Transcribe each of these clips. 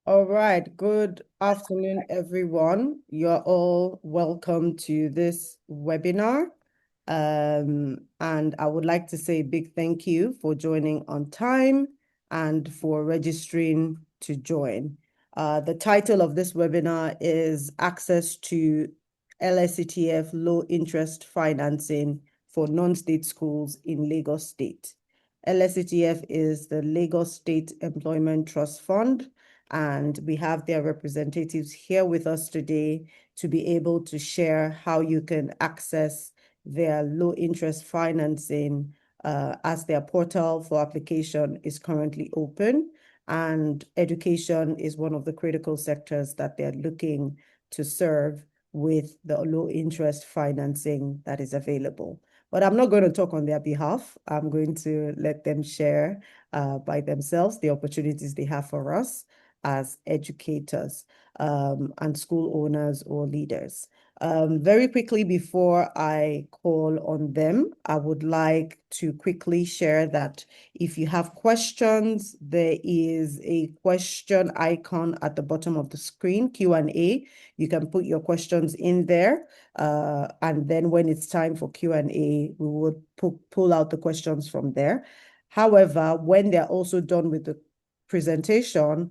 All right. Good afternoon, everyone. You're all welcome to this webinar. And I would like to say a big thank you for joining on time and for registering to join. The title of this webinar is Access to LSETF Low Interest Financing for Non-State Schools in Lagos State. LSETF is the Lagos State Employment Trust Fund, and we have their representatives here with us today to be able to share how you can access their low interest financing as their portal for application is currently open. And education is one of the critical sectors that they're looking to serve with the low interest financing that is available. But I'm not going to talk on their behalf. I'm going to let them share by themselves the opportunities they have for us as educators and school owners or leaders. Very quickly before I call on them, I would like to quickly share that if you have questions, there is a question icon at the bottom of the screen, Q&A. You can put your questions in there. And then when it's time for Q&A, we would pull out the questions from there. However, when they're also done with the presentation,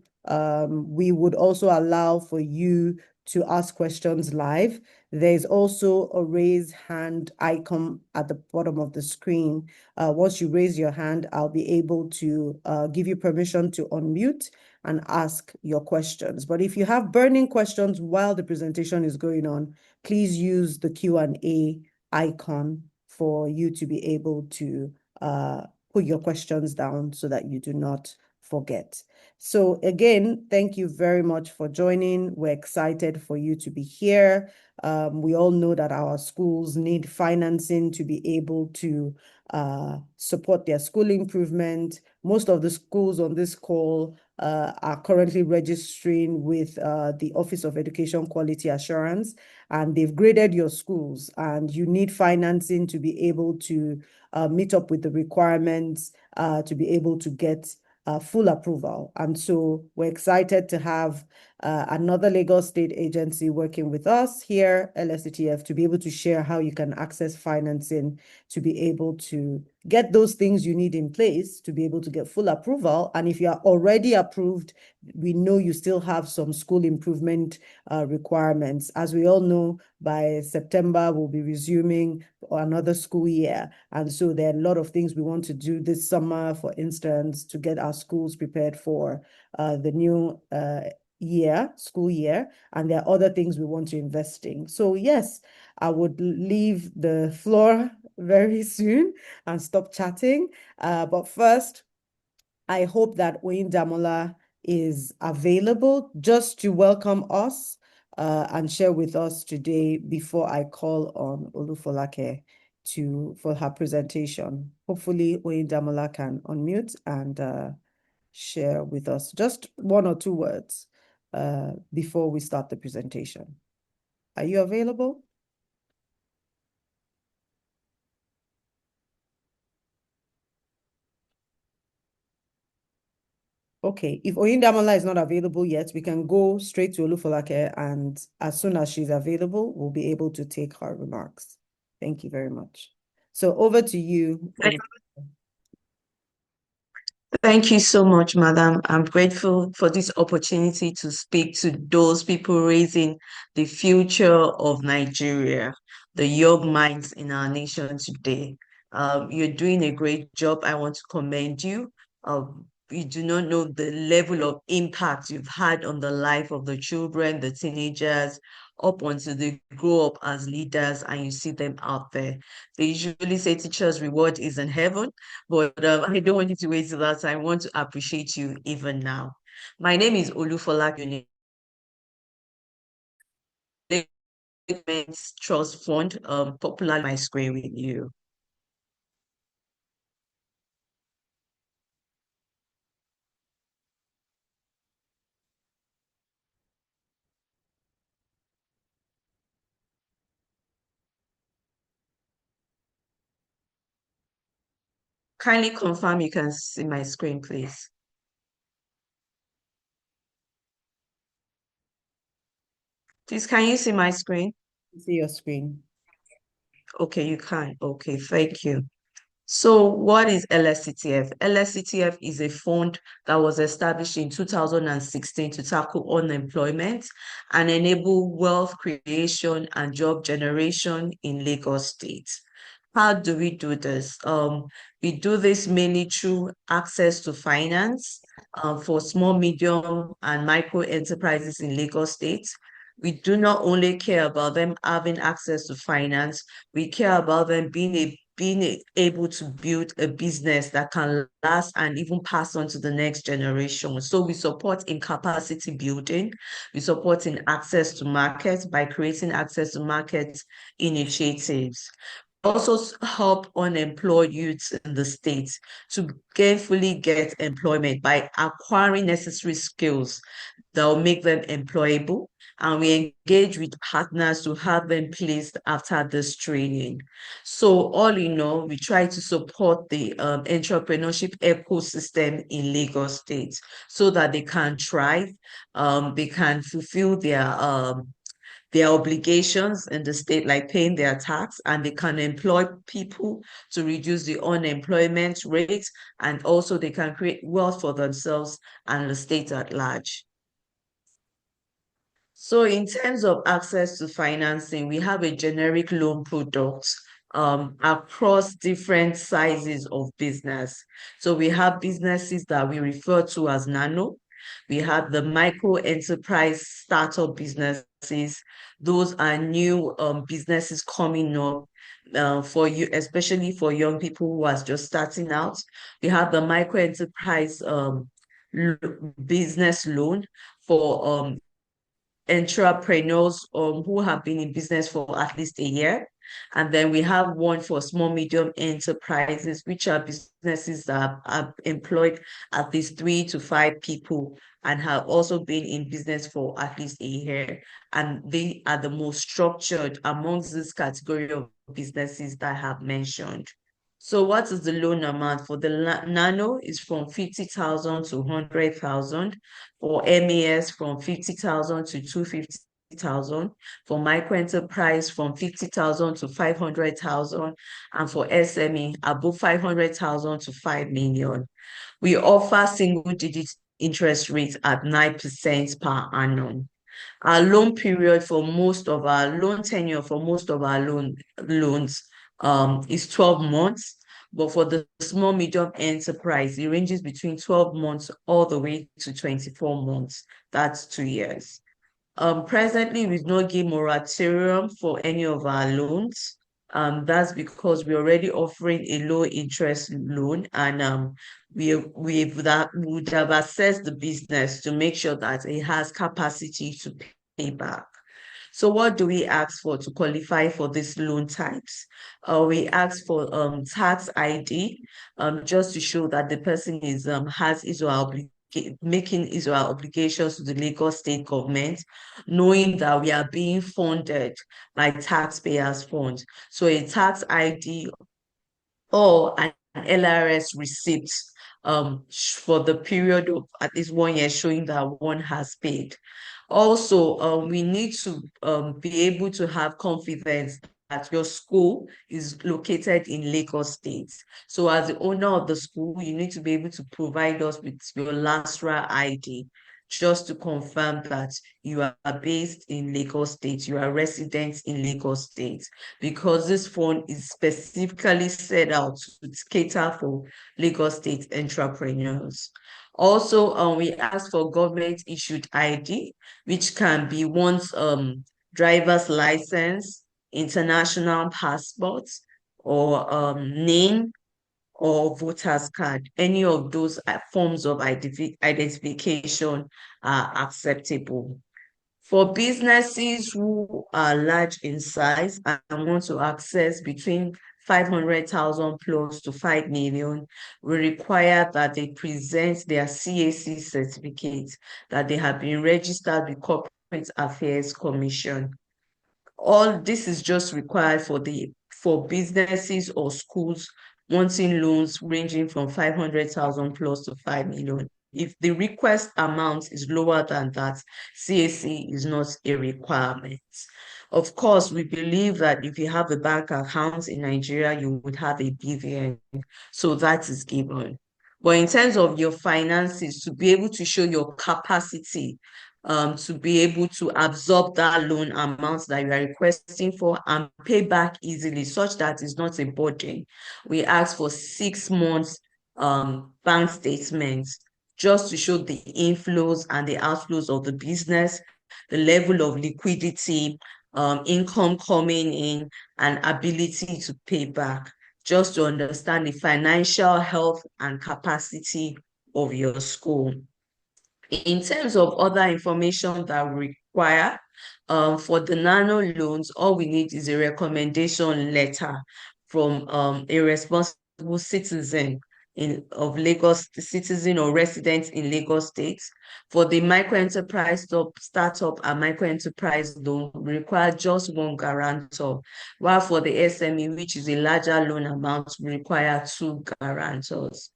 we would also allow for you to ask questions live. There's also a raise hand icon at the bottom of the screen. Once you raise your hand, I'll be able to give you permission to unmute and ask your questions. But if you have burning questions while the presentation is going on, please use the Q&A icon for you to be able to put your questions down so that you do not forget. So again, thank you very much for joining. We're excited for you to be here. We all know that our schools need financing to be able to support their school improvement. Most of the schools on this call are currently registering with the Office of Education Quality Assurance, and they've graded your schools, and you need financing to be able to meet up with the requirements to be able to get full approval. And so we're excited to have another Lagos State agency working with us here, LSETF, to be able to share how you can access financing to be able to get those things you need in place to be able to get full approval. And if you are already approved, we know you still have some school improvement requirements. As we all know, by September, we'll be resuming another school year. And so there are a lot of things we want to do this summer, for instance, to get our schools prepared for the new school year. And there are other things we want to invest in. So yes, I would leave the floor very soon and stop chatting. But first, I hope that Wayne Damola is available just to welcome us and share with us today before I call on Olufolake for her presentation. Hopefully, Wayne Damola can unmute and share with us just one or two words before we start the presentation. Are you available? Okay, if Oyindamola is not available yet, we can go straight to Olufolake, and as soon as she's available, we'll be able to take her remarks. Thank you very much. So over to you. Thank you so much, Madam. I'm grateful for this opportunity to speak to those people raising the future of Nigeria, the young minds in our nation today. You're doing a great job. I want to commend you. You do not know the level of impact you've had on the life of the children, the teenagers, up until they grow up as leaders and you see them out there. They usually say teachers' reward is in heaven, but I don't want you to wait till that time. I want to appreciate you even now. My name is Olufola Trust Fund, popular my screen with you. Kindly confirm you can see my screen, please. Please, can you see my screen? See your screen. Okay, you can. Okay, thank you. So what is LSETF? LSETF is a fund that was established in 2016 to tackle unemployment and enable wealth creation and job generation in Lagos State. How do we do this? We do this mainly through access to finance for small, medium, and micro enterprises in Lagos State. We do not only care about them having access to finance, we care about them able to build a business that can last and even pass on to the next generation. So we support in capacity building, we support in access to markets by creating access to market initiatives. Also help unemployed youths in the state to gainfully get employment by acquiring necessary skills that will make them employable. And we engage with partners to have them placed after this training. So all in all, we try to support the entrepreneurship ecosystem in Lagos State so that they can thrive, they can fulfill their obligations in the state, like paying their tax, and they can employ people to reduce the unemployment rate, and also they can create wealth for themselves and the state at large. So in terms of access to financing, we have a generic loan product across different sizes of business. So we have businesses that we refer to as nano. We have the micro enterprise startup businesses. Those are new businesses coming up for you, especially for young people who are just starting out. We have the micro enterprise business loan for entrepreneurs who have been in business for at least a year. And then we have one for small, medium enterprises, which are businesses that have employed at least 3 to 5 people and have also been in business for at least a year. And they are the most structured amongst this category of businesses that I have mentioned. So what is the loan amount for the nano is from 50,000 to 100,000, for MAS from 50,000 to 250,000, for micro enterprise from 50,000 to 500,000, and for SME above 500,000 to 5 million. We offer single digit interest rates at 9% per annum. Our loan period for most of our loan tenure for most of our loans is 12 months. But for the small medium enterprise, it ranges between 12 months all the way to 24 months. That's 2 years. Presently, we do not give moratorium for any of our loans. That's because we're already offering a low interest loan, and would have assessed the business to make sure that it has capacity to pay back. So what do we ask for to qualify for these loan types? We ask for tax ID, just to show that the person is has his or her making his or her obligations to the Lagos state government, knowing that we are being funded by taxpayers' funds. So a tax ID or an LRS receipt for the period of at least 1 year showing that one has paid. Also, we need to be able to have confidence that your school is located in Lagos State. So as the owner of the school, you need to be able to provide us with your LASRA ID just to confirm that you are based in Lagos State, you are resident in Lagos State, because this fund is specifically set out to cater for Lagos State entrepreneurs. Also, we ask for government issued ID, which can be one's driver's license, international passports, or name or voter's card. Any of those forms of identification are acceptable. For businesses who are large in size and want to access between 500,000 plus to 5 million, we require that they present their CAC certificate that they have been registered with Corporate Affairs Commission. All this is just required for businesses or schools wanting loans ranging from 500,000 plus to 5 million. if the request amount is lower than that, CAC is not a requirement. Of course, we believe that if you have a bank account in Nigeria, you would have a BVN. So that is given. But in terms of your finances, to be able to show your capacity, to be able to absorb that loan amount that you are requesting for and pay back easily, such that it's not a burden, we ask for 6 months bank statements just to show the inflows and the outflows of the business, the level of liquidity, income coming in, and ability to pay back, just to understand the financial health and capacity of your school. In terms of other information that we require, for the nano loans, all we need is a recommendation letter from a responsible citizen of Lagos, citizen or resident in Lagos State. For the startup and microenterprise loan, we require just one guarantor, while for the SME, which is a larger loan amount, we require two guarantors.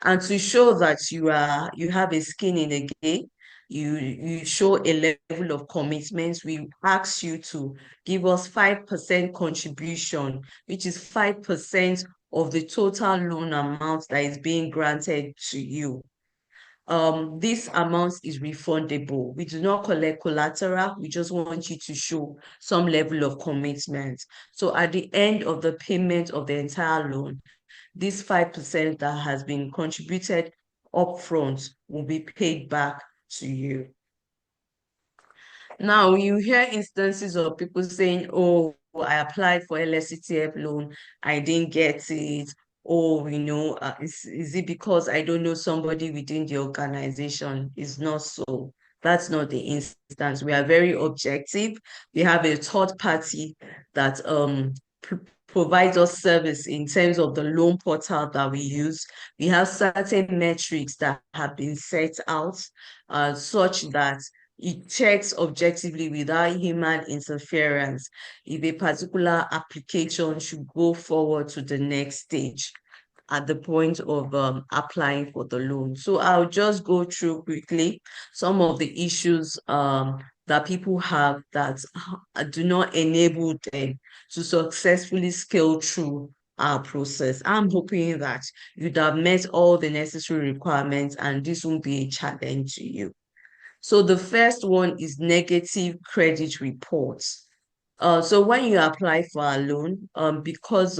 And to show that you have a skin in the game, you show a level of commitment, we ask you to give us 5% contribution, which is 5% of the total loan amount that is being granted to you. This amount is refundable. We do not collect collateral. We just want you to show some level of commitment. So at the end of the payment of the entire loan, this 5% that has been contributed upfront will be paid back to you. Now, you hear instances of people saying, oh, I applied for LSETF loan, I didn't get it. Oh, is it because I don't know somebody within the organization? It's not so. That's not the instance. We are very objective. We have a third party that provides us service in terms of the loan portal that we use. We have certain metrics that have been set out such that it checks objectively without human interference if a particular application should go forward to the next stage at the point of applying for the loan. So I'll just go through quickly some of the issues that people have that do not enable them to successfully scale through our process. I'm hoping that you'd have met all the necessary requirements and this won't be a challenge to you. So the first one is negative credit reports. So when you apply for a loan, because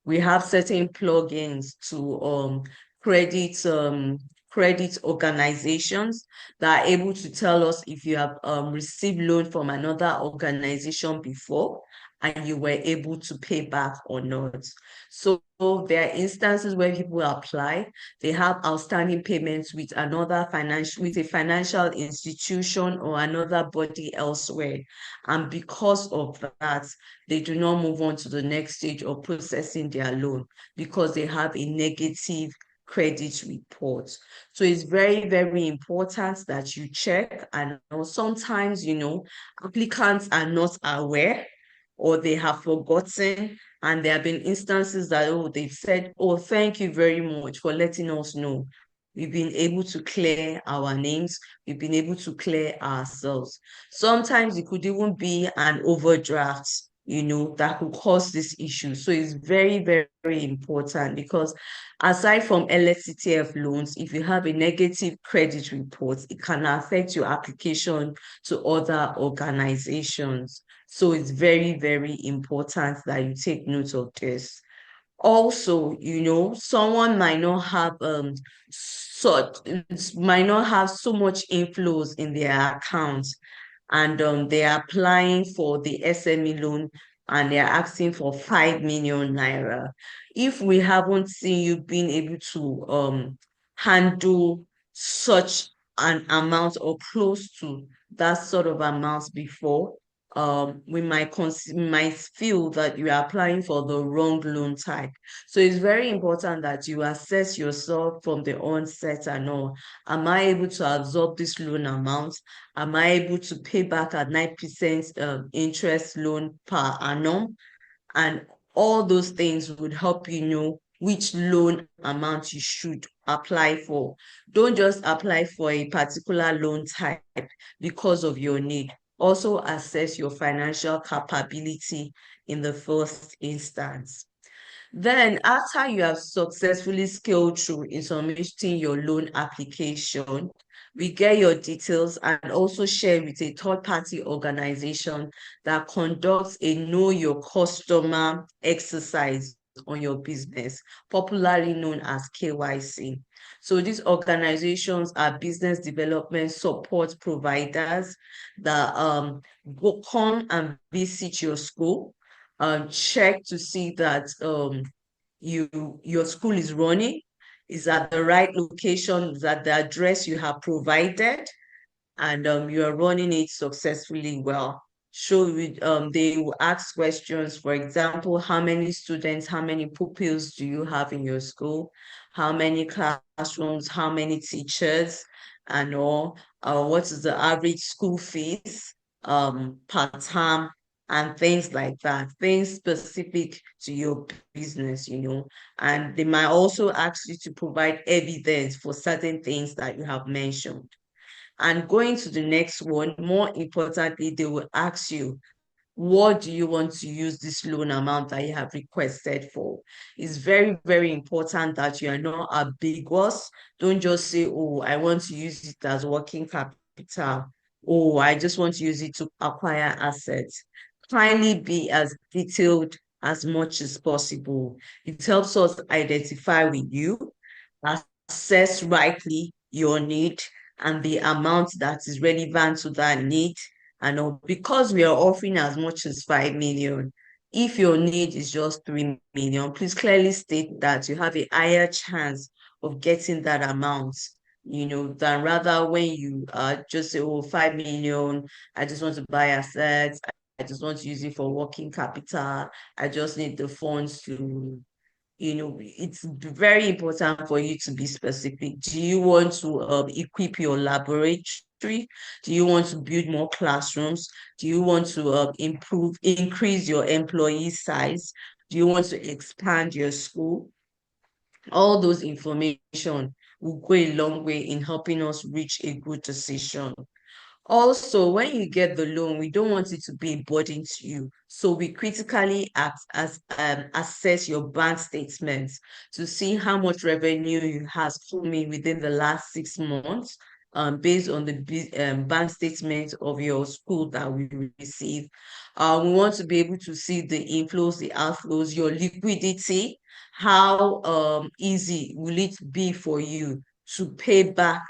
we have certain plugins to credit organizations that are able to tell us if you have received loan from another organization before and you were able to pay back or not. So there are instances where people apply, they have outstanding payments with a financial institution or another body elsewhere. And because of that, they do not move on to the next stage of processing their loan because they have a negative credit report. So it's very, very important that you check. And sometimes, applicants are not aware or they have forgotten. And there have been instances that, they've said, oh, thank you very much for letting us know. We've been able to clear our names. We've been able to clear ourselves. Sometimes it could even be an overdraft, that could cause this issue. So it's very, very, very important because aside from LSETF loans, if you have a negative credit report, it can affect your application to other organizations. So it's very, very important that you take note of this. Also, someone might not have so much inflows in their accounts and they are applying for the SME loan and they're asking for 5 million naira. If we haven't seen you being able to handle such an amount or close to that sort of amount before, we might feel that you are applying for the wrong loan type. So it's very important that you assess yourself from the onset and all. Am I able to absorb this loan amount? Am I able to pay back at 9% interest loan per annum? And all those things would help you know which loan amount you should apply for. Don't just apply for a particular loan type because of your need. Also assess your financial capability in the first instance. Then, after you have successfully scaled through in submitting your loan application, we get your details and also share with a third-party organization that conducts a know your customer exercise on your business, popularly known as KYC. So these organizations are business development support providers that go come and visit your school, check to see that your school is running, is at the right location, is at the address you have provided, and you are running it successfully well. They will ask questions, for example, how many students, how many pupils do you have in your school? How many classrooms, how many teachers, and all. What is the average school fees per term, and things like that, things specific to your business, and they might also ask you to provide evidence for certain things that you have mentioned. And going to the next one, more importantly, they will ask you, what do you want to use this loan amount that you have requested for? It's very, very important that you are not ambiguous. Don't just say, oh, I want to use it as working capital. Oh, I just want to use it to acquire assets. Kindly be as detailed as much as possible. It helps us identify with you, assess rightly your need and the amount that is relevant to that need. And because we are offering as much as 5 million, if your need is just 3 million, please clearly state that you have a higher chance of getting that amount, than rather when you just say, oh, 5 million, I just want to buy assets, I just want to use it for working capital, I just need the funds to, it's very important for you to be specific. Do you want to equip your laboratory? Do you want to build more classrooms? Do you want to increase your employee size? Do you want to expand your school? All those information will go a long way in helping us reach a good decision. Also, when you get the loan, we don't want it to be a burden to you. So we critically assess your bank statements to see how much revenue you has come in within the last 6 months, based on the bank statement of your school that we receive. We want to be able to see the inflows, the outflows, your liquidity. How easy will it be for you to pay back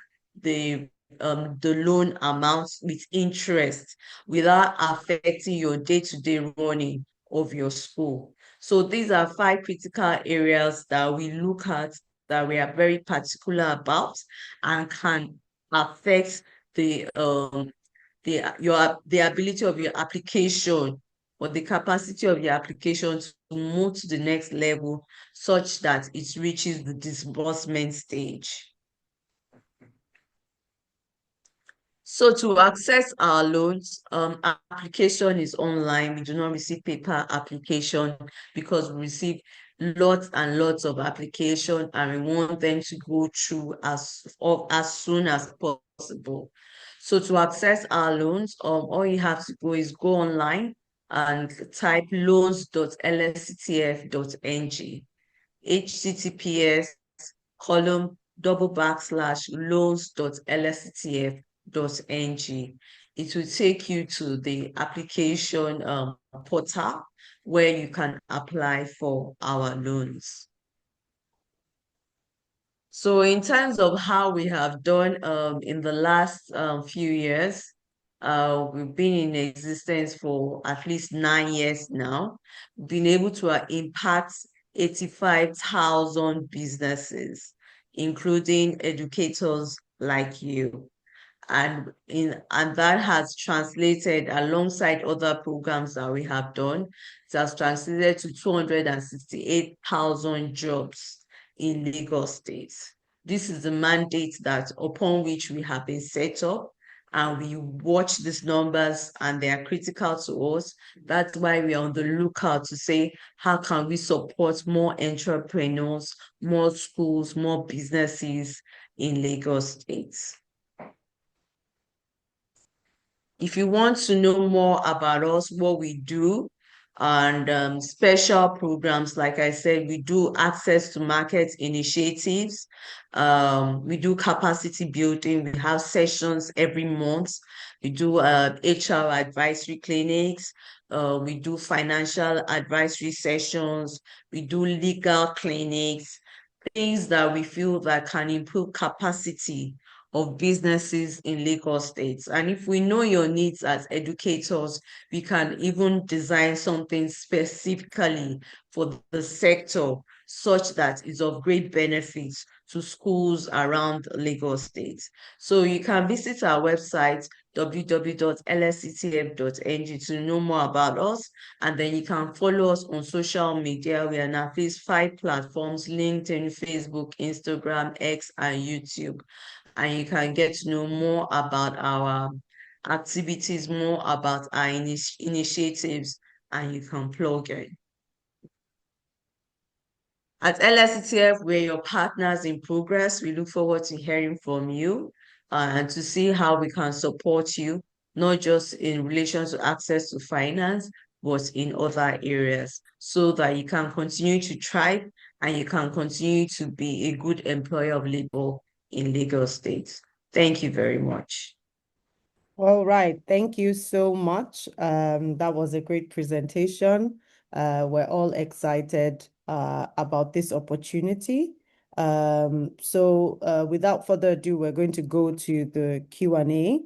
the loan amount with interest without affecting your day-to-day running of your school. So these are 5 critical areas that we look at, that we are very particular about, and can affect the ability of your application, or the capacity of your application to move to the next level, such that it reaches the disbursement stage. So to access our loans, application is online. We do not receive paper application because we receive lots and lots of application, and we want them to go through as soon as possible. So to access our loans, all you have to go is go online and type loans.lsetf.ng, https://loans.lsetf.ng. It will take you to the application portal where you can apply for our loans. So in terms of how we have done in the last few years, we've been in existence for at least 9 years now, been able to impact 85,000 businesses, including educators like you. And that has translated, alongside other programs that we have done, it has translated to 268,000 jobs in Lagos State. This is the mandate that upon which we have been set up, and we watch these numbers and they are critical to us. That's why we are on the lookout to say, how can we support more entrepreneurs, more schools, more businesses in Lagos State? If you want to know more about us, what we do, and special programs, like I said, we do access to market initiatives. We do capacity building. We have sessions every month. We do HR advisory clinics. We do financial advisory sessions. We do legal clinics, things that we feel that can improve capacity of businesses in Lagos State. And if we know your needs as educators, we can even design something specifically for the sector such that it's of great benefit to schools around Lagos State. So you can visit our website www.lsetf.ng to know more about us, and then you can follow us on social media. We are on at least 5 platforms: LinkedIn, Facebook, Instagram, X, and YouTube, and you can get to know more about our activities, more about our initiatives, and you can plug in. At LSETF, we're your partners in progress. We look forward to hearing from you and to see how we can support you, not just in relation to access to finance, but in other areas, so that you can continue to thrive and you can continue to be a good employer of labor in Lagos State. Thank you very much. All right, thank you so much. That was a great presentation. We're all excited about this opportunity. So without further ado, we're going to go to the Q&A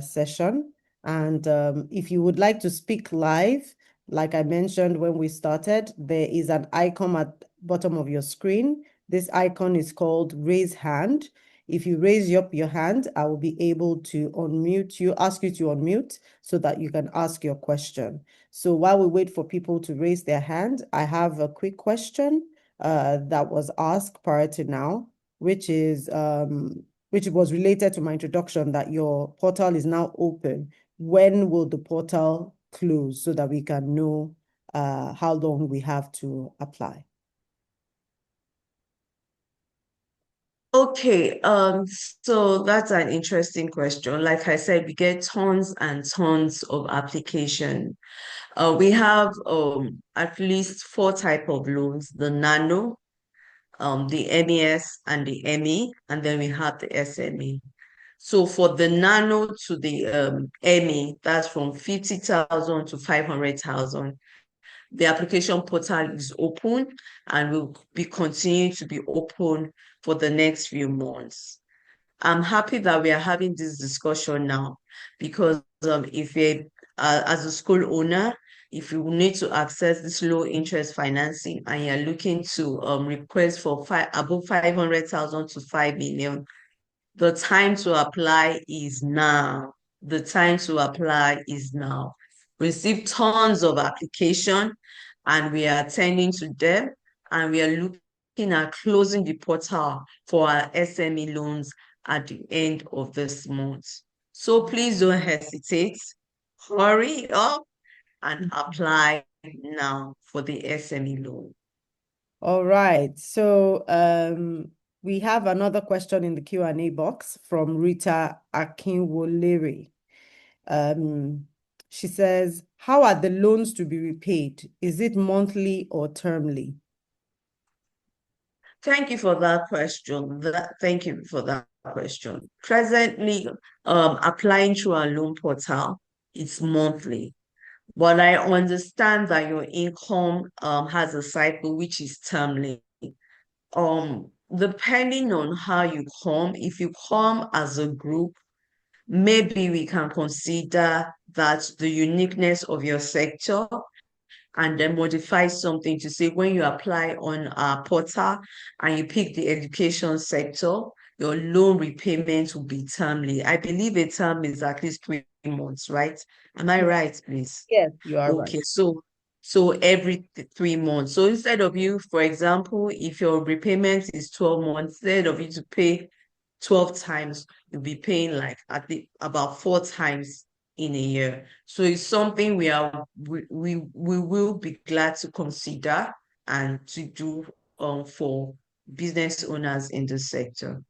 session. And if you would like to speak live, like I mentioned when we started, there is an icon at the bottom of your screen. This icon is called Raise Hand. If you raise up your hand, I will be able to unmute you, ask you to unmute so that you can ask your question. So while we wait for people to raise their hand, I have a quick question that was asked prior to now, which was related to my introduction that your portal is now open. When will the portal close so that we can know how long we have to apply? Okay, so that's an interesting question. Like I said, we get tons and tons of application. We have at least 4 type of loans: the nano, the MES, and the ME, and then we have the SME. So for the nano to the ME, that's from 50,000 to 500,000. The application portal is open and will be continuing to be open for the next few months. I'm happy that we are having this discussion now, because if you, as a school owner, if you need to access this low interest financing and you're looking to request for above 500,000 to 5 million, the time to apply is now. The time to apply is now. Receive tons of application and we are attending to them, and we are looking at closing the portal for our SME loans at the end of this month. So please don't hesitate. Hurry up and apply now for the SME loan. All right. So we have another question in the Q&A box from Rita Akinwolere. She says, how are the loans to be repaid? Is it monthly or termly? Thank you for that question. Thank you for that question. Presently, applying through our loan portal, it's monthly. But I understand that your income has a cycle which is termly. Depending on how you come, if you come as a group, maybe we can consider that the uniqueness of your sector and then modify something to say when you apply on our portal and you pick the education sector, your loan repayment will be termly. I believe a term is at least 3 months, right? Am I right, please? Yes, you are right. Okay, so every 3 months. So instead of you, for example, if your repayment is 12 months, instead of you to pay 12 times, you'll be paying like at the about 4 times in a year. So it's something we will be glad to consider and to do for business owners in the sector.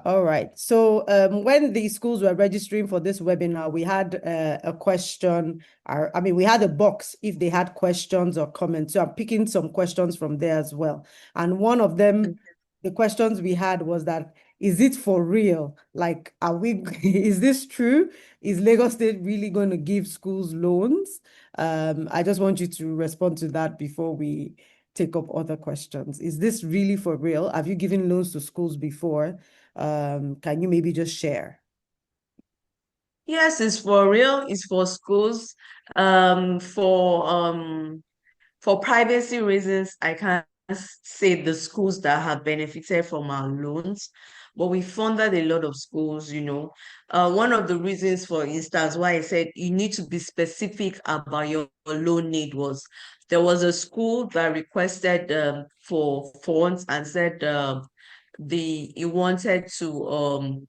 All right. So when the schools were registering for this webinar, we had a question, I mean, we had a box if they had questions or comments. So I'm picking some questions from there as well. And one of them, the questions we had was that, is it for real? Like, are we, is this true? Is Lagos State really going to give schools loans? I just want you to respond to that before we take up other questions. Is this really for real? Have you given loans to schools before? Can you maybe just share? Yes, it's for real. It's for schools. For privacy reasons, I can't say the schools that have benefited from our loans, but we funded a lot of schools, you know. One of the reasons, for instance, why I said you need to be specific about your loan need was there was a school that requested for funds and said he wanted to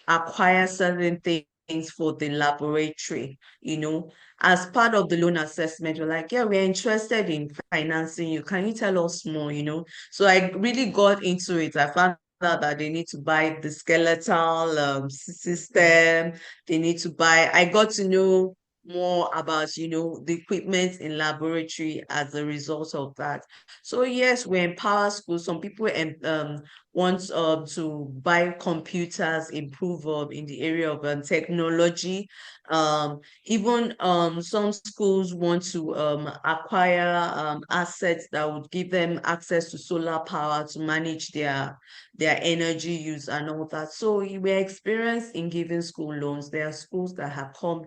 acquire certain things for the laboratory, you know. As part of the loan assessment, we're like, yeah, we're interested in financing you. Can you tell us more, you know? So I really got into it. I found out that they need to buy the skeletal system. They need to buy, I got to know more about, you know, the equipment in laboratory as a result of that. So yes, we empower schools. Some people want to buy computers, improve in the area of technology. Even some schools want to acquire assets that would give them access to solar power to manage their energy use and all that. So we're experienced in giving school loans. There are schools that have come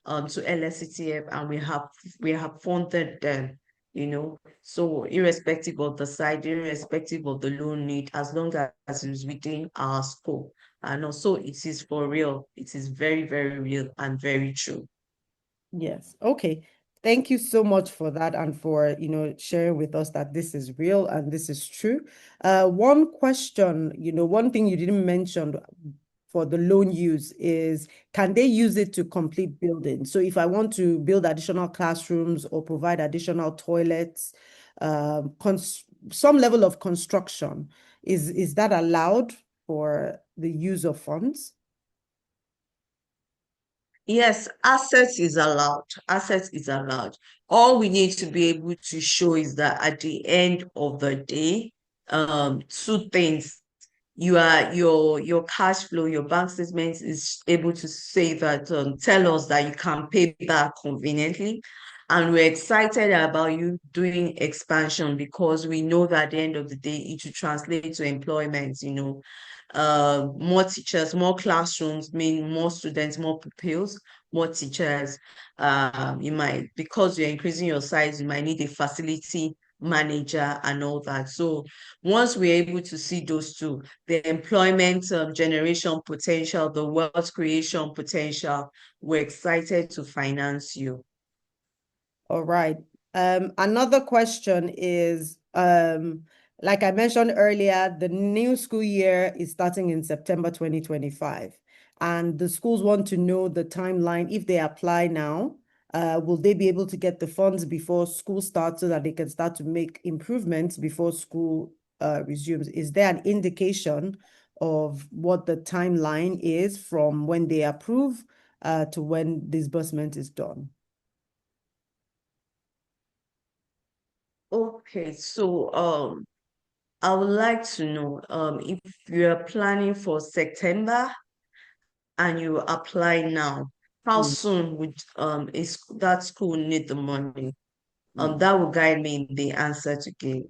to LSETF and we have funded them, you know. So irrespective of the site, irrespective of the loan need, as long as it's within our scope. And also it is for real. It is very, very real and very true. Yes. Okay. Thank you so much for that and for, sharing with us that this is real and this is true. One question, one thing you didn't mention for the loan use is, can they use it to complete buildings? So if I want to build additional classrooms or provide additional toilets, some level of construction, is that allowed for the use of funds? Yes, assets is allowed. Assets is allowed. All we need to be able to show is that at the end of the day, two things. Your cash flow, your bank statement is able to say that tell us that you can pay back conveniently. And we're excited about you doing expansion because we know that at the end of the day, it will translate to employment, you know. More teachers, more classrooms mean more students, more pupils, more teachers. You might, because you're increasing your size, you might need a facility manager and all that. So once we're able to see those two, the employment generation potential, the wealth creation potential, we're excited to finance you. All right. Another question is, like I mentioned earlier, the new school year is starting in September 2025, and the schools want to know the timeline. If they apply now, will they be able to get the funds before school starts so that they can start to make improvements before school resumes? Is there an indication of what the timeline is from when they approve to when disbursement is done? Okay, so I would like to know if you're planning for September and you apply now, how soon would is that school need the money? Mm. That will guide me in the answer to give.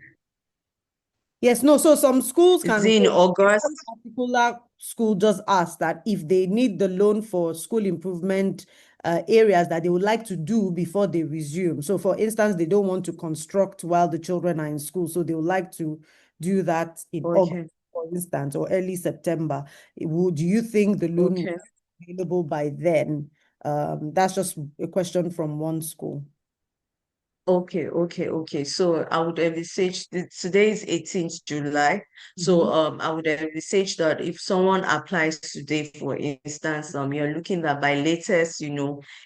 Yes, no, so some schools Is can it in wait. One August? particular school just asked that if they need the loan for school improvement areas that they would like to do before they resume. So for instance, they don't want to construct while the children are in school, so they would like to do that in August, Okay, for instance, or early September. Do you think the loan will okay. be available by then? That's just a question from one school. Okay. So I would envisage today is 18th July. So Mhm. I would envisage that if someone applies today, for instance, you're looking at by latest,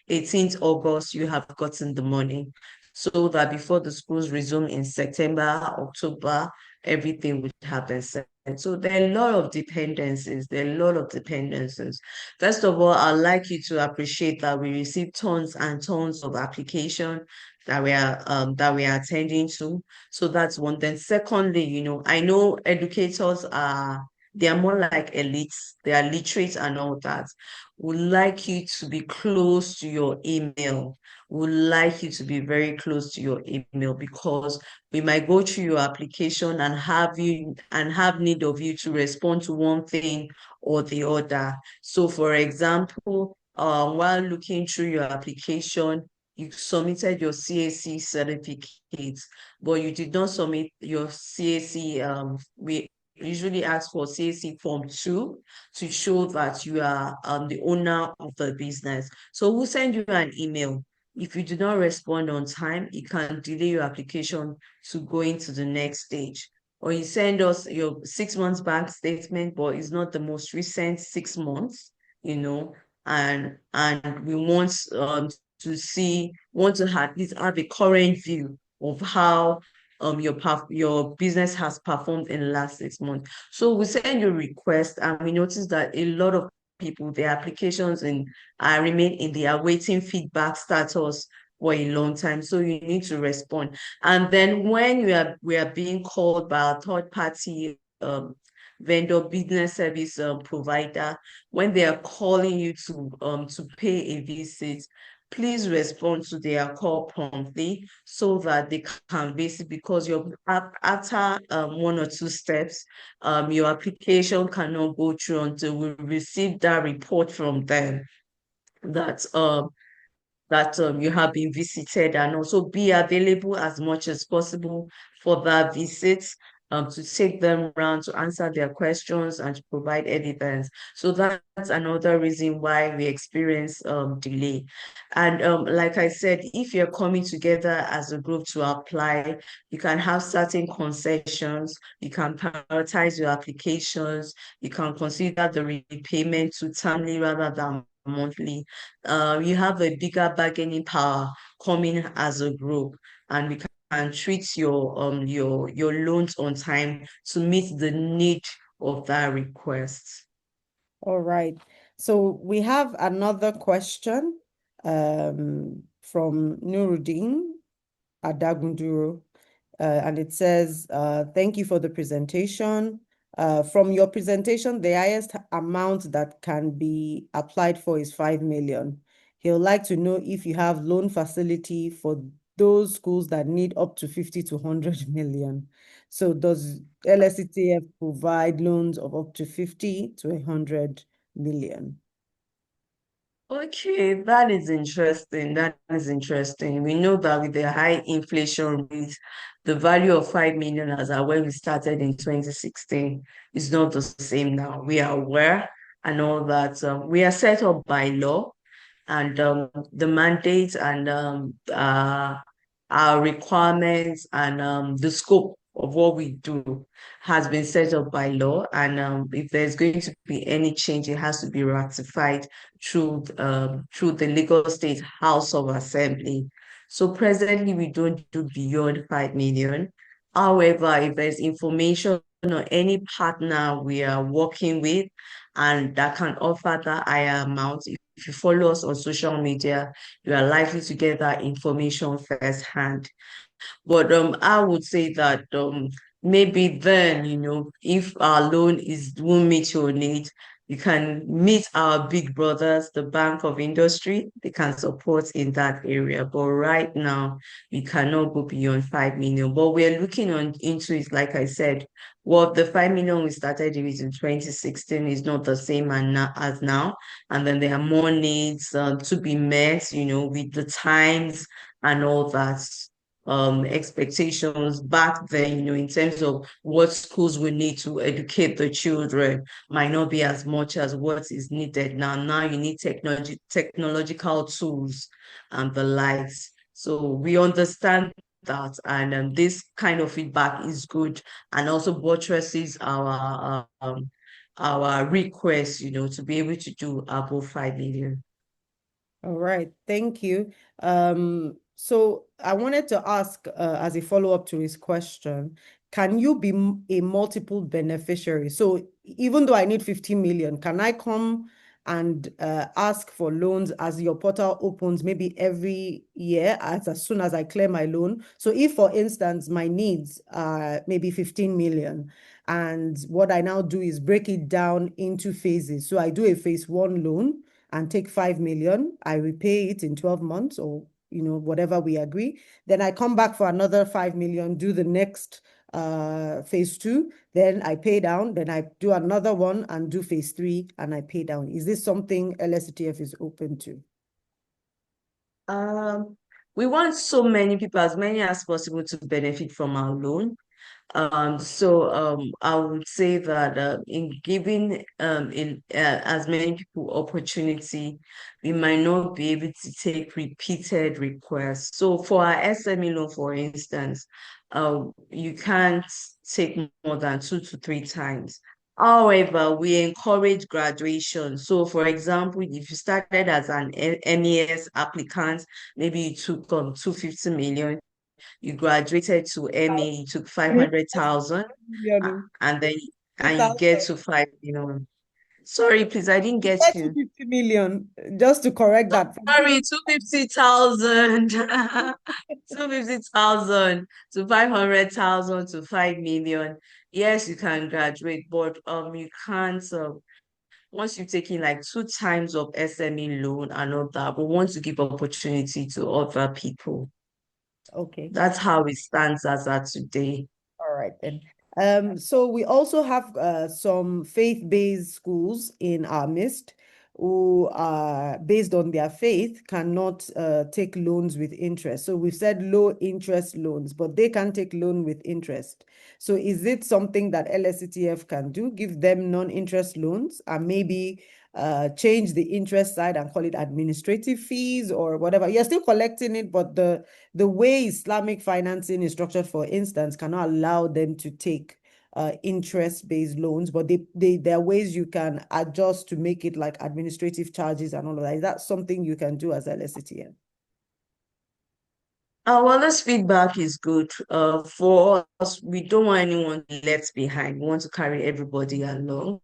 18th August, you have gotten the money. So that before the schools resume in September, October, everything would have been set. So there are a lot of dependencies. There are a lot of dependencies. First of all, I'd like you to appreciate that we receive tons and tons of application that we are attending to. So that's one. Then secondly, I know educators are they are more like elites, they are literate and all that. Would like you to be close to your email. Would like you to be very close to your email because we might go through your application and have need of you to respond to one thing or the other. So for example, while looking through your application, you submitted your CAC certificate, but you did not submit your CAC. We usually ask for CAC Form 2 to show that you are the owner of the business. So we'll send you an email. If you do not respond on time, it can delay your application to going to the next stage. Or you send us your 6 months bank statement, but it's not the most recent 6 months, you know, and we want to at least have a current view of how your business has performed in the last 6 months. So we send you a request and we notice that a lot of people, their applications and remain in the awaiting feedback status for a long time. So you need to respond. And then when we are being called by a third party vendor business service provider, when they are calling you to pay a visit, please respond to their call promptly so that they can basically because after 1 or 2 steps, your application cannot go through until we receive that report from them that you have been visited, and also be available as much as possible for that visit, to take them around to answer their questions and to provide evidence. So that's another reason why we experience delay. And like I said, if you're coming together as a group to apply, you can have certain concessions, you can prioritize your applications, you can consider the repayment to timely rather than monthly. You have a bigger bargaining power coming as a group, and we can treat your loans on time to meet the need of that request. All right. So we have another question from Nuruddin Adagunduro. And it says, thank you for the presentation. From your presentation, the highest amount that can be applied for is 5 million. He would like to know if you have loan facility for those schools that need up to 50 to 100 million. So does LSETF provide loans of up to 50 to 100 million? Okay, that is interesting. That is interesting. We know that with the high inflation rate, the value of 5 million as at when we started in 2016 is not the same now. We are aware and all that. We are set up by law, and the mandate and our requirements and the scope of what we do has been set up by law. And if there's going to be any change, it has to be ratified through the Lagos State House of Assembly. So presently, we don't do beyond 5 million. However, if there's information or any partner we are working with and that can offer that higher amount, if you follow us on social media, you are likely to get that information firsthand. But I would say that maybe then, if our loan won't meet your need, you can meet our big brothers, the Bank of Industry. They can support in that area. But right now, we cannot go beyond 5 million. But we're looking into it, like I said, what the 5 million we started with in 2016 is not the same as now. And then there are more needs to be met, with the times and all that expectations back then, in terms of what schools will need to educate the children might not be as much as what is needed now. Now you need technological tools and the likes. So we understand that, and this kind of feedback is good, and also buttresses our request, to be able to do above 5 million. All right, thank you. So I wanted to ask, as a follow-up to his question, can you be a multiple beneficiary? So even though I need 15 million, can I come and ask for loans as your portal opens maybe every year as soon as I clear my loan? So if, for instance, my needs are maybe 15 million, and what I now do is break it down into phases. So I do a phase one loan and take 5 million, I repay it in 12 months or whatever we agree. Then I come back for another 5 million, do the next phase two, then I pay down, then I do another one and do phase three and I pay down. Is this something LSETF is open to? Um, we want so many people, as many as possible, to benefit from our loan. So I would say that in giving in as many people opportunity, we might not be able to take repeated requests. So for our SME loan, for instance, you can't take more than 2 to 3 times. However, we encourage graduation. So, for example, if you started as an MES applicant, maybe you took 250 million, you graduated to MA, you took 500,000, Million. and then you 2,000. get to 5 million. Sorry, please, I didn't get you. 250 million, just to correct that. Sorry, 250,000. 250,000 to 500,000 to 5 million. Yes, you can graduate, but you can't once you've taken like 2 times of SME loan and all that, we want to give opportunity to other people. Okay. That's how it stands as at today. All right then. So we also have some faith-based schools in our midst who are based on their faith cannot take loans with interest. So we've said low interest loans, but they can take loan with interest. So is it something that LSETF can do? Give them non-interest loans and maybe change the interest side and call it administrative fees or whatever. You're still collecting it, but the way Islamic financing is structured, for instance, cannot allow them to take interest-based loans, but there are ways you can adjust to make it like administrative charges and all of that. Is that something you can do as LSETF? Well, this feedback is good. For us, we don't want anyone left behind. We want to carry everybody along,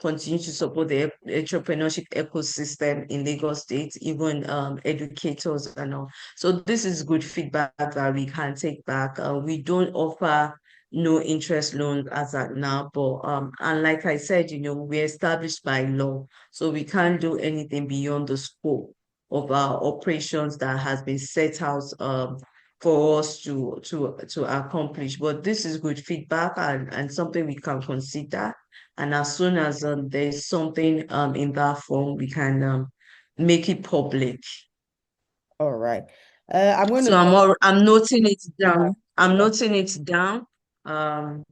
continue to support the entrepreneurship ecosystem in Lagos State, even educators and all. So this is good feedback that we can take back. We don't offer no interest loans as at now, but and like I said, we're established by law, so we can't do anything beyond the scope of our operations that has been set out for us to accomplish. But this is good feedback and something we can consider. And as soon as there's something in that form, we can make it public. All right. I'm going So to I'm noting it down. I'm yeah. noting it down um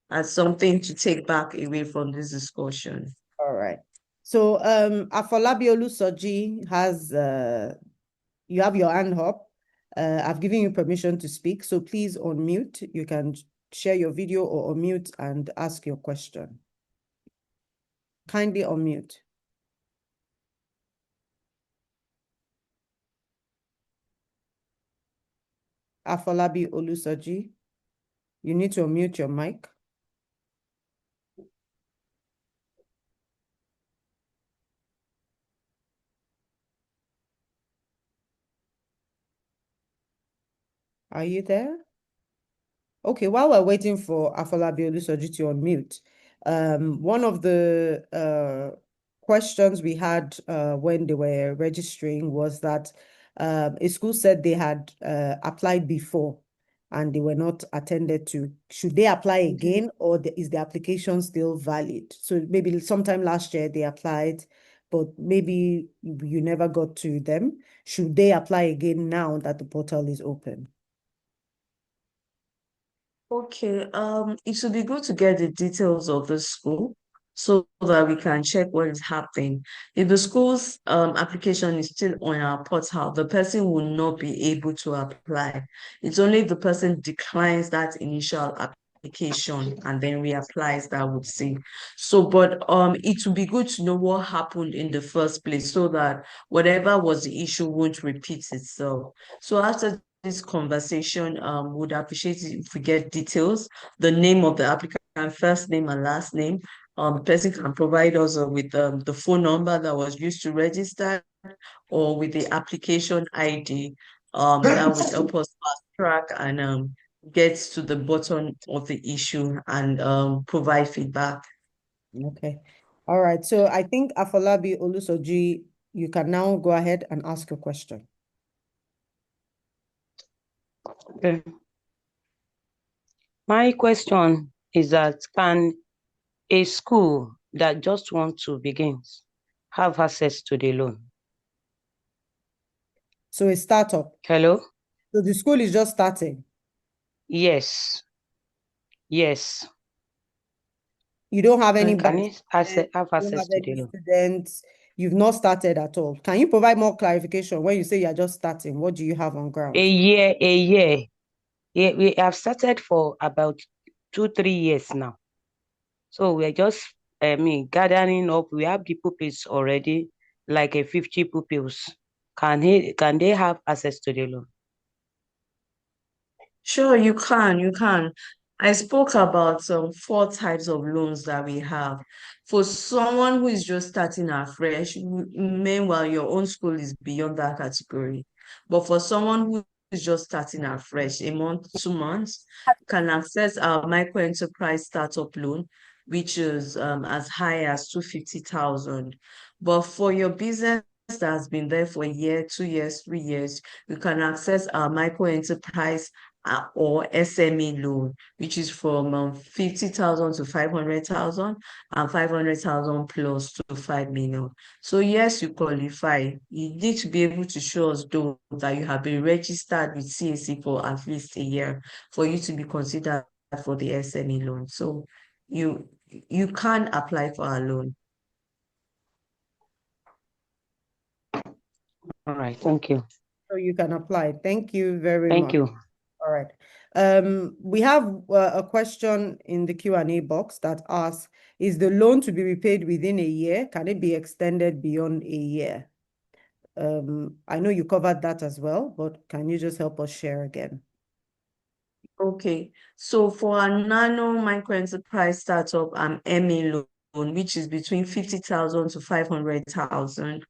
as something to take back away from this discussion. All right. So Afolabi Olusoji has you have your hand up. I've given you permission to speak, so please unmute. You can share your video or unmute and ask your question. Kindly unmute. Afolabi Olusoji, you need to unmute your mic. Are you there? Okay, while we're waiting for Afolabi Olusoji to unmute, one of the questions we had when they were registering was that a school said they had applied before and they were not attended to. Should they apply again, or is the application still valid? So maybe sometime last year they applied, but maybe you never got to them. Should they apply again now that the portal is open? Okay, it would be good to get the details of the school so that we can check what is happening. If the school's application is still on our portal, the person will not be able to apply. It's only if the person declines that initial application and then reapplies that would see. So, but it would be good to know what happened in the first place so that whatever was the issue won't repeat itself. So after this conversation, would appreciate it if we get details, the name of the applicant, first name and last name. Person can provide us with the phone number that was used to register or with the application ID. That would help us fast track and get to the bottom of the issue and provide feedback. Okay. All right. So I think Afolabi Olusoji, you can now go ahead and ask your question. Okay. My question is that can a school that just wants to begin have access to the loan? So a startup. Hello? So the school is just starting. Yes. Yes. You don't have any Can bank it statement, have you don't access have to any the loan? students, you've not started at all. Can you provide more clarification when you say you're just starting? What do you have on ground? A year. Yeah, we have started for about 2-3 years now. So we're just gathering up. We have the pupils already, like 50 pupils. Can they have access to the loan? Sure, you can. You can. I spoke about four types of loans that we have. For someone who is just starting afresh, meanwhile, your own school is beyond that category. But for someone who is just starting afresh, a month, 2 months, can access our micro enterprise startup loan, which is as high as 250,000. But for your business that has been there for a year, 2 years, 3 years, you can access our micro enterprise or SME loan, which is from 50,000 to 500,000 and 500,000 plus to 5 million. So yes, you qualify. You need to be able to show us though that you have been registered with CAC for at least a year for you to be considered for the SME loan. So you can apply for a loan. All right, thank you. So you can apply. Thank you very Thank much. you. All right. We have a question in the Q&A box that asks, is the loan to be repaid within a year? Can it be extended beyond a year? I know you covered that as well, but can you just help us share again? Okay, so for a nano micro enterprise startup, MA loan, which is between 50,000 to 500,000,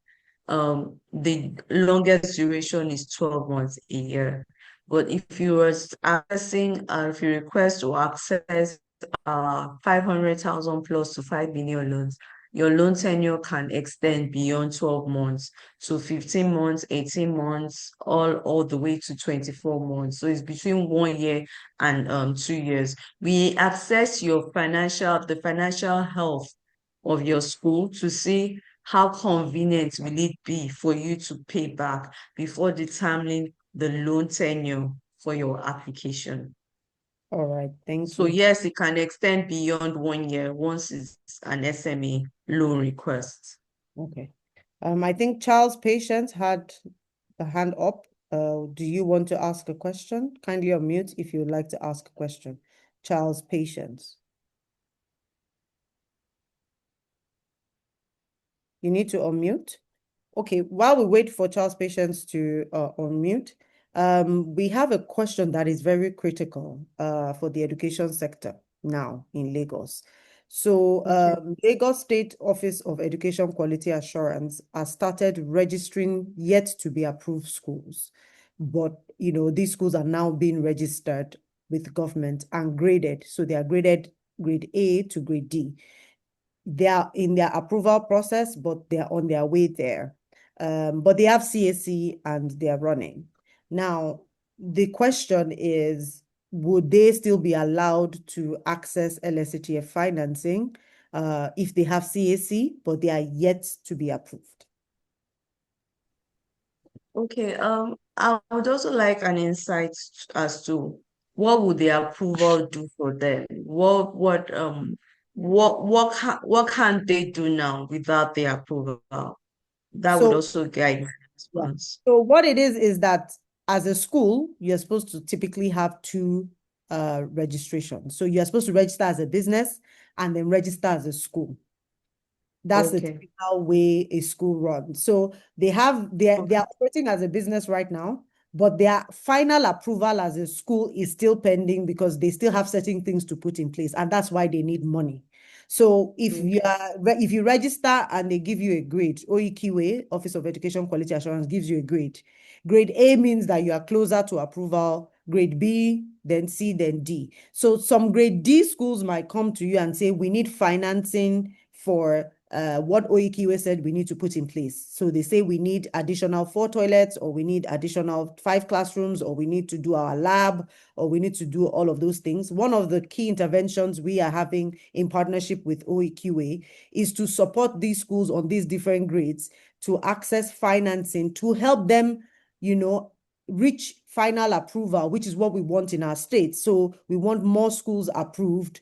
the longest duration is 12 months a year. But if you are accessing, if you request to access 500,000 plus to 5 million loans, your loan tenure can extend beyond 12 months to 15 months, 18 months, all the way to 24 months. So it's between 1 year and 2 years. We assess the financial health of your school to see how convenient will it be for you to pay back before determining the loan tenure for your application. All right, thank So you. yes, it can extend beyond 1 year once it's an SME loan request. Okay. I think Charles Patience had the hand up. Do you want to ask a question? Kindly unmute if you would like to ask a question. Charles Patience. You need to unmute. Okay, while we wait for Charles Patience to unmute, we have a question that is very critical for the education sector now in Lagos. So Lagos State Office of Education Quality Assurance has started registering yet to be approved schools. But, these schools are now being registered with government and graded. So they are graded grade A to grade D. They are in their approval process, but they are on their way there. But they have CAC and they are running. Now, the question is, would they still be allowed to access LSETF financing if they have CAC, but they are yet to be approved? Okay, I would also like an insight as to what would the approval do for them? what can they do now without the approval? That would So, also guide my yeah. response. So what it is that as a school, you're supposed to typically have two registrations. So you're supposed to register as a business and then register as a school. That's the Okay. typical way a school runs. So they're operating as a business right now, but their final approval as a school is still pending because they still have certain things to put in place, and that's why they need money. So if you register and they give you a grade, OEQA, Office of Education Quality Assurance, gives you a grade. Grade A means that you are closer to approval, grade B, then C, then D. So some grade D schools might come to you and say, we need financing for what OEQA said we need to put in place. So they say we need additional 4 toilets, or we need additional 5 classrooms, or we need to do our lab, or we need to do all of those things. One of the key interventions we are having in partnership with OEQA is to support these schools on these different grades to access financing to help them, reach final approval, which is what we want in our state. So we want more schools approved,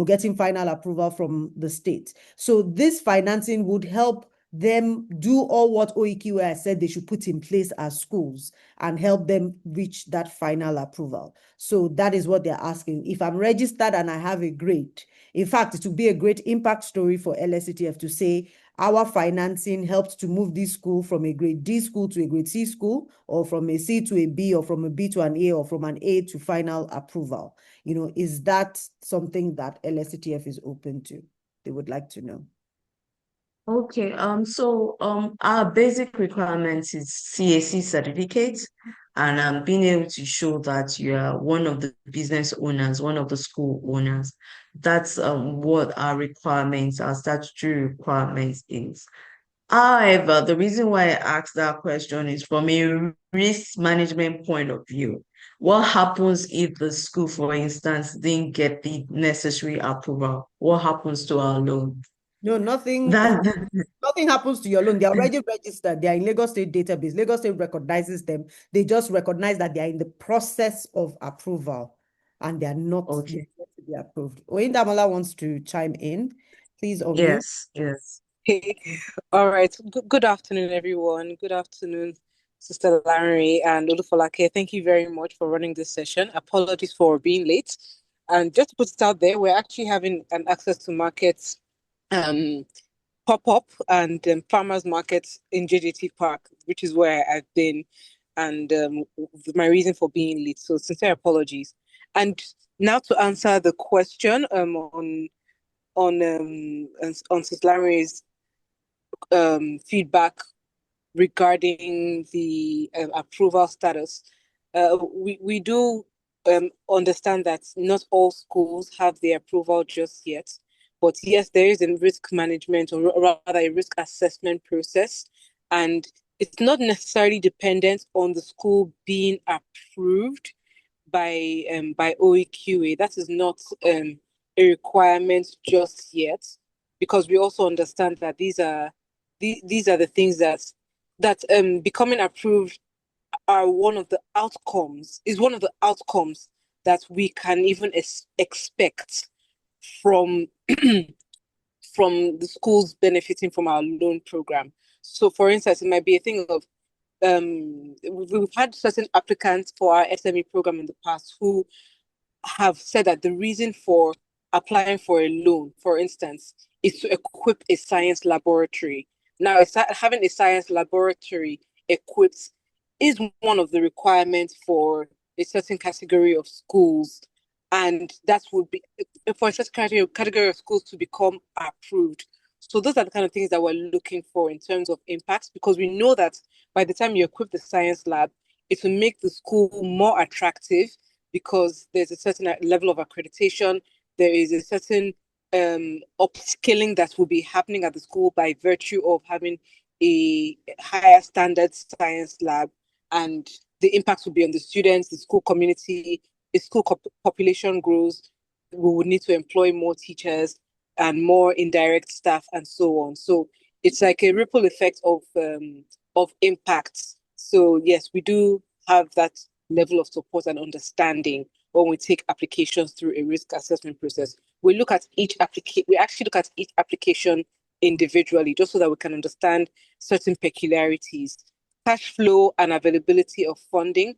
getting final approval from the state. So this financing would help them do all what OEQA has said they should put in place as schools and help them reach that final approval. So that is what they're asking. If I'm registered and I have a grade, in fact, it would be a great impact story for LSETF to say, our financing helped to move this school from a grade D school to a grade C school, or from a C to a B, or from a B to an A, or from an A to final approval. Is that something that LSETF is open to? They would like to know. Okay, so our basic requirements is CAC certificate, and being able to show that you are one of the business owners, one of the school owners. That's what our requirements, our statutory requirements is. However, the reason why I asked that question is from a risk management point of view. What happens if the school, for instance, didn't get the necessary approval? What happens to our loan? No, nothing That, nothing happens to your loan. They're already registered. They're in Lagos State database. Lagos State recognizes them. They just recognize that they are in the process of approval and they're not okay. yet to be approved. Oyindamola wants to chime in. Please unmute. Yes, yes. Hey, all right. Good afternoon, everyone. Good afternoon, Sister Larry and Olufolake. Thank you very much for running this session. Apologies for being late. And just to put it out there, we're actually having an access to markets pop-up and farmers markets in JJT Park, which is where I've been, and my reason for being late. So sincere apologies. And now to answer the question on Sister Larry's feedback regarding the approval status. We do understand that not all schools have the approval just yet, but yes, there is a risk management, or rather a risk assessment process, and it's not necessarily dependent on the school being approved by OEQA. That is not a requirement just yet, because we also understand that these are the things that becoming approved are one of the outcomes that we can even expect from from the schools benefiting from our loan program. So for instance, it might be a thing of we've had certain applicants for our SME program in the past who have said that the reason for applying for a loan, for instance, is to equip a science laboratory. Now, having a science laboratory equipped is one of the requirements for a certain category of schools, and that would be for a certain category of schools to become approved. So those are the kind of things that we're looking for in terms of impacts, because we know that by the time you equip the science lab, it will make the school more attractive, because there's a certain level of accreditation, there is a certain upskilling that will be happening at the school by virtue of having a higher standard science lab, and the impact will be on the students, the school community. The school population grows, we would need to employ more teachers and more indirect staff and so on. So it's like a ripple effect of impacts. So yes, we do have that level of support and understanding when we take applications through a risk assessment process. we look at each application. We actually look at each application individually, just so that we can understand certain peculiarities. Cash flow and availability of funding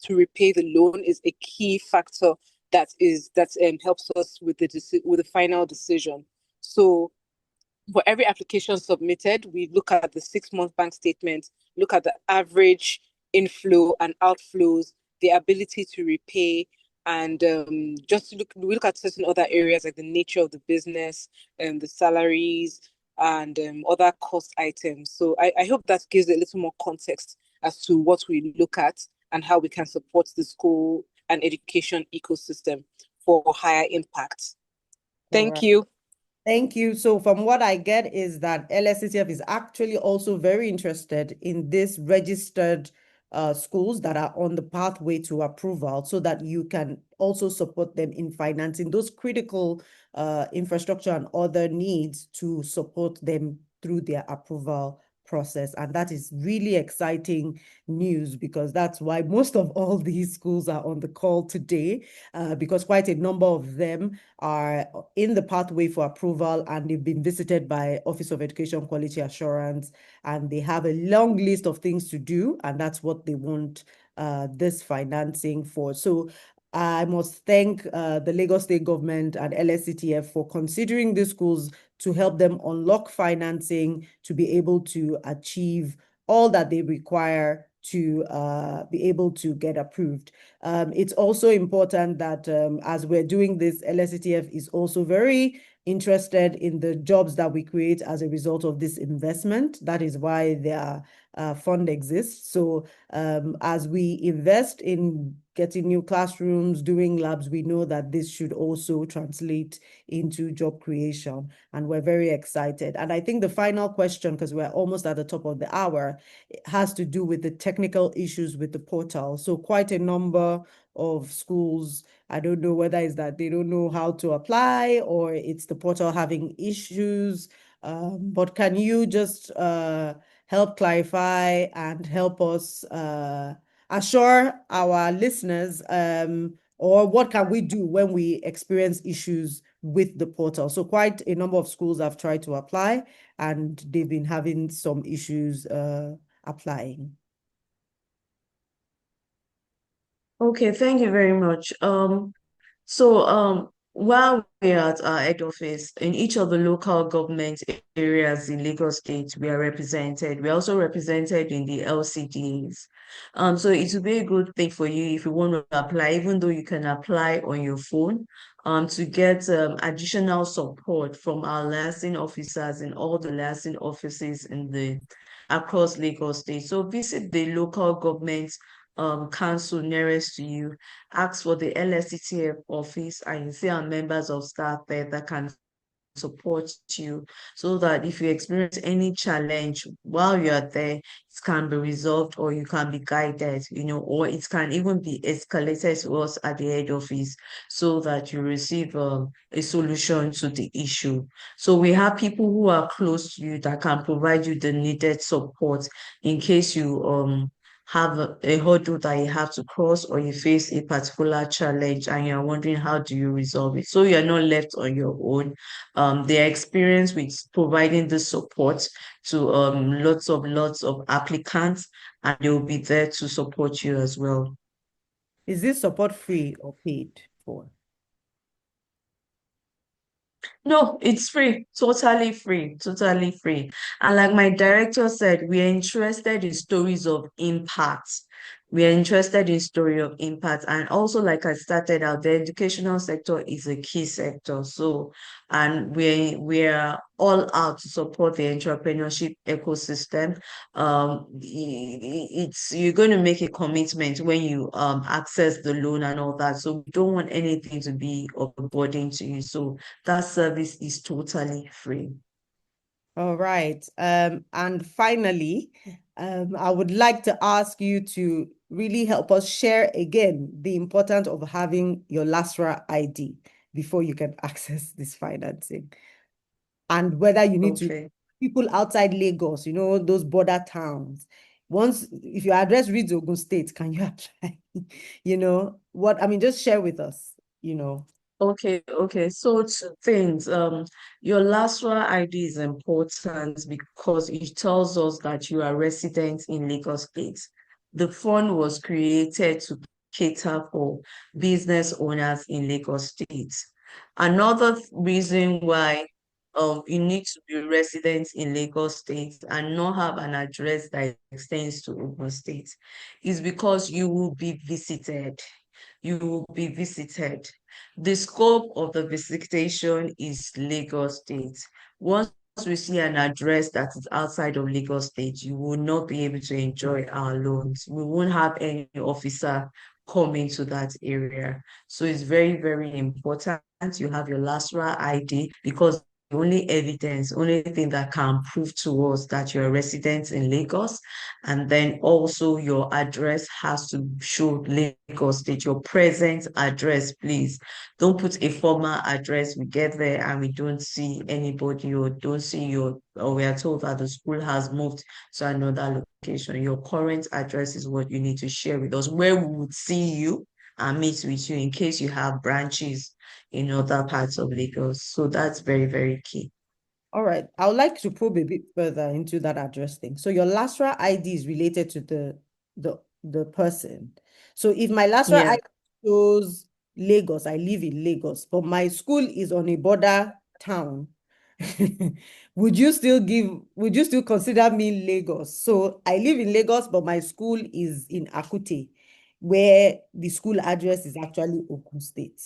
to repay the loan is a key factor that helps us with the final decision. So for every application submitted, we look at the 6-month bank statement, look at the average inflow and outflows, the ability to repay, and we look at certain other areas like the nature of the business, the salaries, and other cost items. So I hope that gives a little more context as to what we look at and how we can support the school and education ecosystem for higher impact. Thank you. Thank you. So from what I get is that LSETF is actually also very interested in this registered schools that are on the pathway to approval, so that you can also support them in financing those critical infrastructure and other needs to support them through their approval process. And that is really exciting news, because that's why most of all these schools are on the call today, because quite a number of them are in the pathway for approval, and they've been visited by Office of Education Quality Assurance, and they have a long list of things to do, and that's what they want this financing for. So I must thank the Lagos State government and LSETF for considering these schools to help them unlock financing to be able to achieve all that they require to be able to get approved. It's also important that as we're doing this, LSETF is also very interested in the jobs that we create as a result of this investment. That is why their fund exists. So as we invest in getting new classrooms, doing labs, we know that this should also translate into job creation, and we're very excited. And I think the final question, because we're almost at the top of the hour, has to do with the technical issues with the portal. So quite a number of schools, I don't know whether it's that they don't know how to apply or it's the portal having issues, but can you just help clarify and help us assure our listeners, or what can we do when we experience issues with the portal? So quite a number of schools have tried to apply, and they've been having some issues applying. Okay, thank you very much. While we're at our head office, in each of the local government areas in Lagos State, we are represented. We're also represented in the LCDs. So it would be a good thing for you if you want to apply, even though you can apply on your phone, to get additional support from our licensing officers in all the licensing offices across Lagos State. So visit the local government council nearest to you, ask for the LSETF office, and you see our members of staff there that can support you, so that if you experience any challenge while you are there, it can be resolved, or you can be guided, or it can even be escalated to us at the head office, so that you receive a solution to the issue. So we have people who are close to you that can provide you the needed support in case you have a hurdle that you have to cross, or you face a particular challenge and you're wondering how do you resolve it. So you're not left on your own. Their experience with providing the support to lots of applicants, and they'll be there to support you as well. Is this support free or paid for? No, it's free, totally free, totally free. And like my director said, we are interested in stories of impact. We are interested in story of impact. And also, like I started out, the educational sector is a key sector. So, and we're all out to support the entrepreneurship ecosystem. You're going to make a commitment when you access the loan and all that. So we don't want anything to be of a burden to you. So that service is totally free. All right. And finally, I would like to ask you to really help us share again the importance of having your LASRA ID before you can access this financing. And whether you need to, people outside Lagos, those border towns. Once, if your address reads Ogun State, can you apply? Just share with us, Okay. So two things. Your LASRA ID is important because it tells us that you are resident in Lagos State. The fund was created to cater for business owners in Lagos State. Another reason why you need to be resident in Lagos State and not have an address that extends to Ogun State is because you will be visited. You will be visited. The scope of the visitation is Lagos State. Once we see an address that is outside of Lagos State, you will not be able to enjoy our loans. We won't have any officer coming to that area. So it's very, very important you have your LASRA ID because the only thing that can prove to us that you're a resident in Lagos, and then also your address has to show Lagos State, your present address, please. Don't put a former address. We get there and we don't see anybody or don't see or we are told that the school has moved to another location. Your current address is what you need to share with us, where we would see you and meet with you in case you have branches in other parts of Lagos. So that's very, very key. All right. I would like to probe a bit further into that address thing. So your LASRA ID is related to the person. So if my LASRA Yeah. ID shows Lagos, I live in Lagos, but my school is on a border town, would you still consider me Lagos? So I live in Lagos, but my school is in Akute, where the school address is actually Ogun State.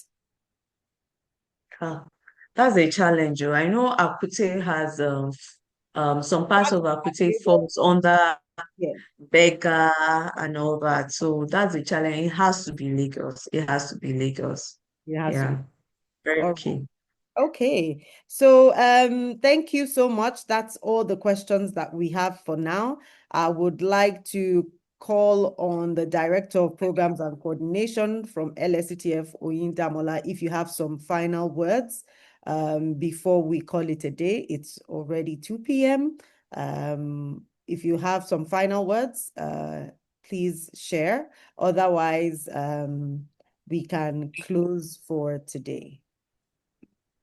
That's a challenge. Oh. I know Akute has some parts of Akute falls under Yeah. Beggar and all that. So that's a challenge. It has to be Lagos. It has to be Lagos. It has to Yeah, be. very All key. Okay, so thank you so much. That's all the questions that we have for now. I would like to call on the Director of Programs and Coordination from LSETF, Oyin Damola, if you have some final words before we call it a day. It's already 2 p.m. If you have some final words, please share. Otherwise, we can close for today.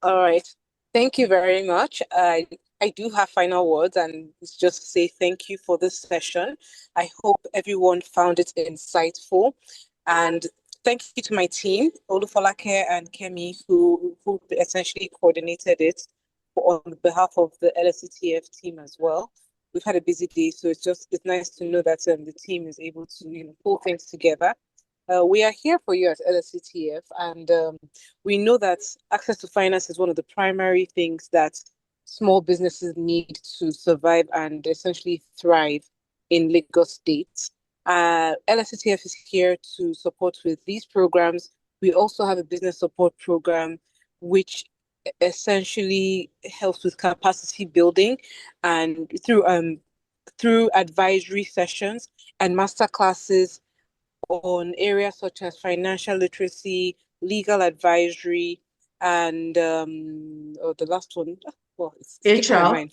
All right. Thank you very much. I do have final words, and it's just to say thank you for this session. I hope everyone found it insightful. And thank you to my team, Olufolake and Kemi, who essentially coordinated it on behalf of the LSETF team as well. We've had a busy day, so it's nice to know that the team is able to pull things together. We are here for you at LSETF, and we know that access to finance is one of the primary things that small businesses need to survive and essentially thrive in Lagos State. LSETF is here to support with these programs. We also have a business support program, which essentially helps with capacity building and through advisory sessions and master classes on areas such as financial literacy, legal advisory, and the last one, well, it's skipping my HR, mind.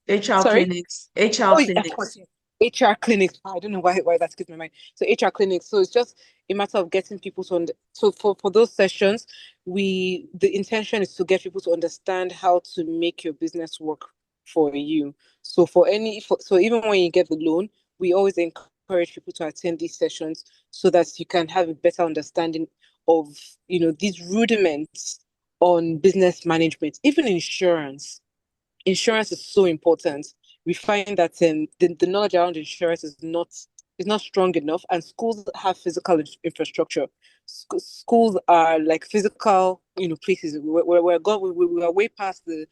HR Sorry? clinics, HR Oh, yeah, of clinics. course, yeah. HR clinics. I don't know why that skipped my mind. So HR clinics. So it's just a matter of getting people to so for those sessions, the intention is to get people to understand how to make your business work for you. So so even when you get the loan, we always encourage people to attend these sessions so that you can have a better understanding of these rudiments on business management, even insurance. Insurance is so important. We find that the knowledge around insurance is not strong enough, and schools have physical infrastructure. Schools are like physical, places. We are way past the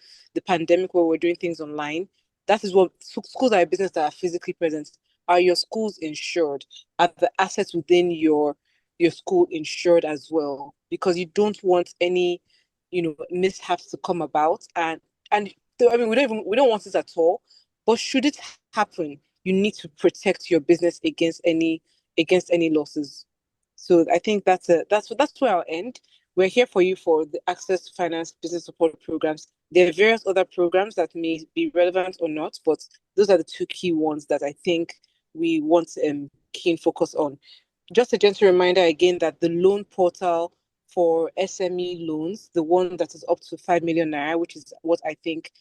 pandemic where we're doing things online. That is what schools are a business that are physically present. Are your schools insured? Are the assets within your school insured as well? Because you don't want any, mishaps to come about, and I mean, we don't want it at all. But should it happen, you need to protect your business against any losses. So I think that's where I'll end. We're here for you for the Access to Finance Business Support programs. There are various other programs that may be relevant or not, but those are the two key ones that I think we want keen focus on. Just a gentle reminder again that the loan portal for SME loans, the one that is up to 5 million naira, which is what I think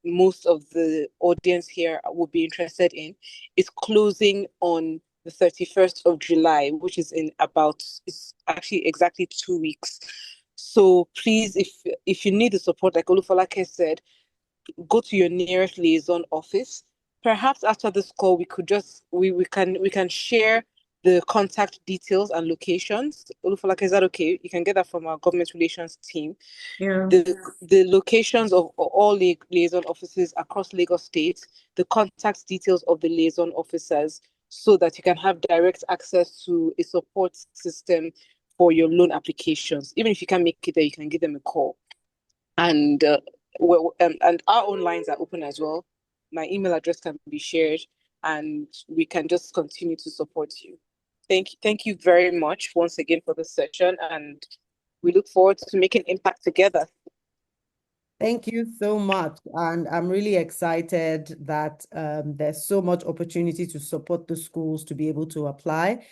most of the audience here would be interested in, is closing on the 31st of July, which is it's actually exactly 2 weeks. So please, if you need the support, like Olufolake said, go to your nearest liaison office. Perhaps after this call, we can share the contact details and locations. Olufolake, is that okay? You can get that from our government relations team. Yeah. The locations of all liaison offices across Lagos State, the contact details of the liaison officers, so that you can have direct access to a support system for your loan applications. Even if you can't make it there, you can give them a call. And and our own lines are open as well. My email address can be shared, and we can just continue to support you. Thank you very much once again for this session, and we look forward to making impact together. Thank you so much. And I'm really excited that there's so much opportunity to support the schools to be able to apply.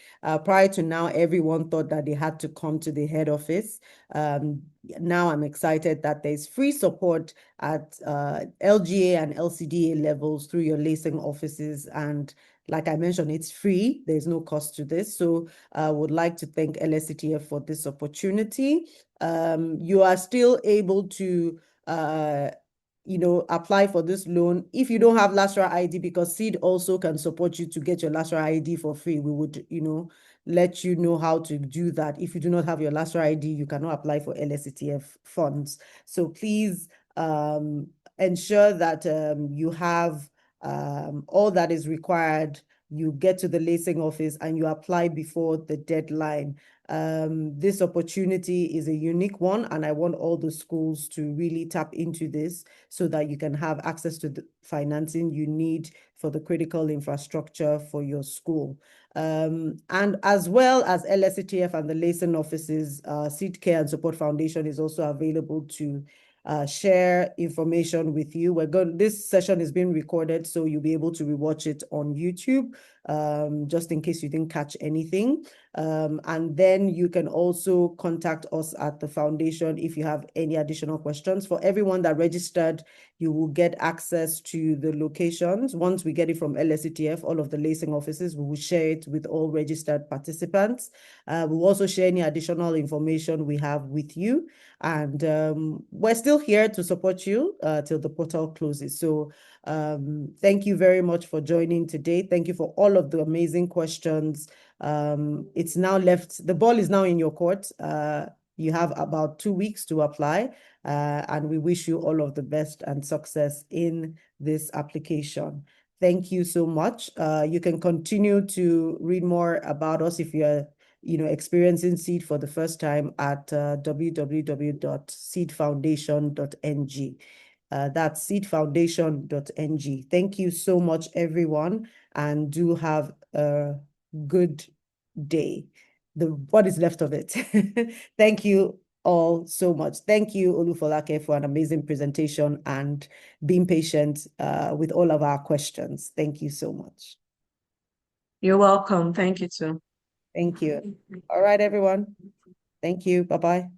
Prior to now, everyone thought that they had to come to the head office. Now I'm excited that there's free support at LGA and LCDA levels through your lacing offices. And like I mentioned, it's free. There's no cost to this. So I would like to thank LSETF for this opportunity. You are still able to apply for this loan if you don't have LASRA ID, because SEED also can support you to get your LASRA ID for free. We would, let you know how to do that. If you do not have your LASRA ID, you cannot apply for LSETF funds. So please ensure that you have all that is required. You get to the lacing office and you apply before the deadline. This opportunity is a unique one, and I want all the schools to really tap into this so that you can have access to the financing you need for the critical infrastructure for your school. And as well as LSETF and the lacing offices, Seed Care and Support Foundation is also available to share information with you. This session is being recorded, so you'll be able to rewatch it on YouTube, just in case you didn't catch anything. And then you can also contact us at the foundation if you have any additional questions. For everyone that registered, you will get access to the locations. Once we get it from LSETF, all of the lacing offices, we will share it with all registered participants. We'll also share any additional information we have with you. And we're still here to support you till the portal closes. So thank you very much for joining today. Thank you for all of the amazing questions. It's now left, the ball is now in your court. You have about 2 weeks to apply, and we wish you all of the best and success in this application. Thank you so much. You can continue to read more about us if you're experiencing SEED for the first time at www.seedfoundation.ng. That's seedfoundation.ng. Thank you so much, everyone, and do have a good day. What is left of it. Thank you all so much. Thank you, Olufolake, for an amazing presentation and being patient with all of our questions. Thank you so much. You're welcome. Thank you too. Thank you. All right, everyone. Thank you. Bye-bye.